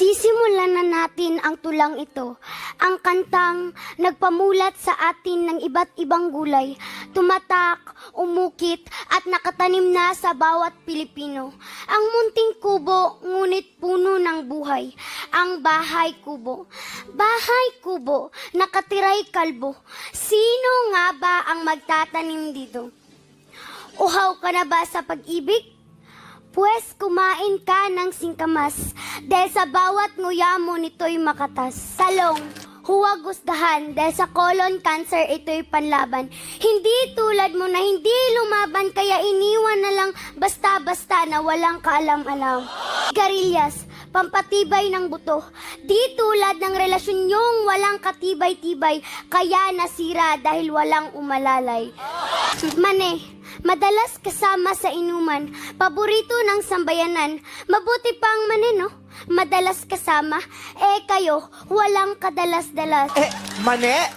Sisimulan na natin ang tulang ito, ang kantang nagpamulat sa atin ng iba't ibang gulay, tumatak, umukit at nakatanim na sa bawat Pilipino. Ang munting kubo, ngunit puno ng buhay, ang bahay kubo. Bahay kubo, nakatiray kalbo. Sino nga ba ang magtatanim dito? Uhaw ka na ba sa pag-ibig? Pwes kumain ka ng singkamas, dahil sa bawat nguya mo nito'y makatas. Talong, huwag gusgahan, dahil sa colon cancer ito'y panlaban. Hindi tulad mo na hindi lumaban, kaya iniwan na lang basta-basta na walang kaalam-alam. Sigarilyas, pampatibay ng buto. Di tulad ng relasyon nyong walang katibay-tibay, kaya nasira dahil walang umalalay. Mane, madalas kasama sa inuman, paborito ng sambayanan, mabuti pang maneno, madalas kasama, kayo, walang kadalas-dalas. Mane?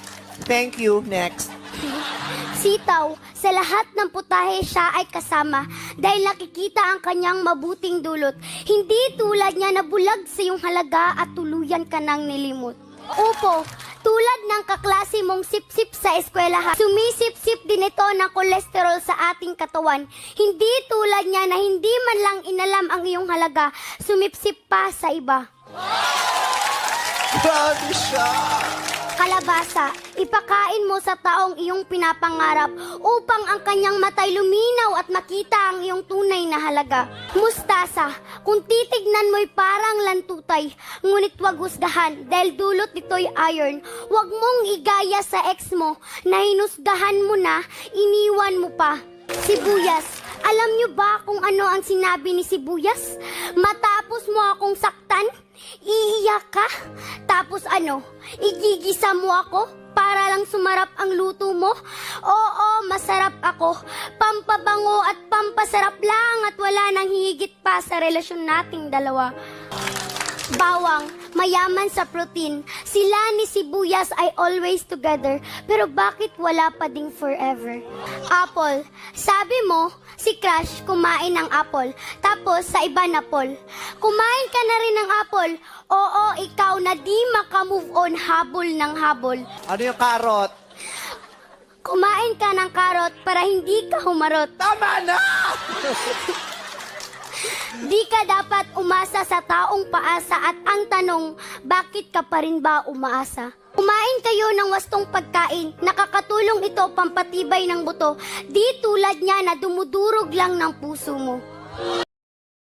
Thank you. Next. Sitaw, sa lahat ng putahe siya ay kasama, dahil nakikita ang kanyang mabuting dulot. Hindi tulad niya na bulag sa iyong halaga at tuluyan ka nang nilimot. Upo, tulad ng kaklase mong sip-sip sa eskwelahan, sumisip-sip din ito ng kolesterol sa ating katawan. Hindi tulad niya na hindi man lang inalam ang iyong halaga, sumipsip pa sa iba. Grabe siya. Kalabasa, ipakain mo sa taong iyong pinapangarap upang ang kanyang matay luminaw at makita ang iyong tunay na halaga. Mustasa, kung titignan mo'y parang lantutay, ngunit wag husgahan dahil dulot nito'y iron. Wag mong igaya sa ex mo na hinusgahan mo na, iniwan mo pa. Sibuyas, alam niyo ba kung ano ang sinabi ni Sibuyas? Matapos mo akong saktan, iiyak ka? Tapos ano, igigisa mo ako para lang sumarap ang luto mo? Oo, masarap ako. Pampabango at pampasarap lang at wala nang higit pa sa relasyon nating dalawa. Bawang, mayaman sa protein. Sila ni Sibuyas ay always together. Pero bakit wala pa ding forever? Apple, sabi mo, si Crush kumain ng apple. Tapos sa iba na Paul. Kumain ka na rin ng apple. Oo, ikaw na di makamove on, habol ng habol. Ano yung karot? Kumain ka ng karot para hindi ka humarot. Tama na! Di ka dapat umasa sa taong paasa at ang tanong, bakit ka pa rin ba umaasa? Kumain kayo ng wastong pagkain, nakakatulong ito pampatibay ng buto, di tulad niya na dumudurog lang ng puso mo.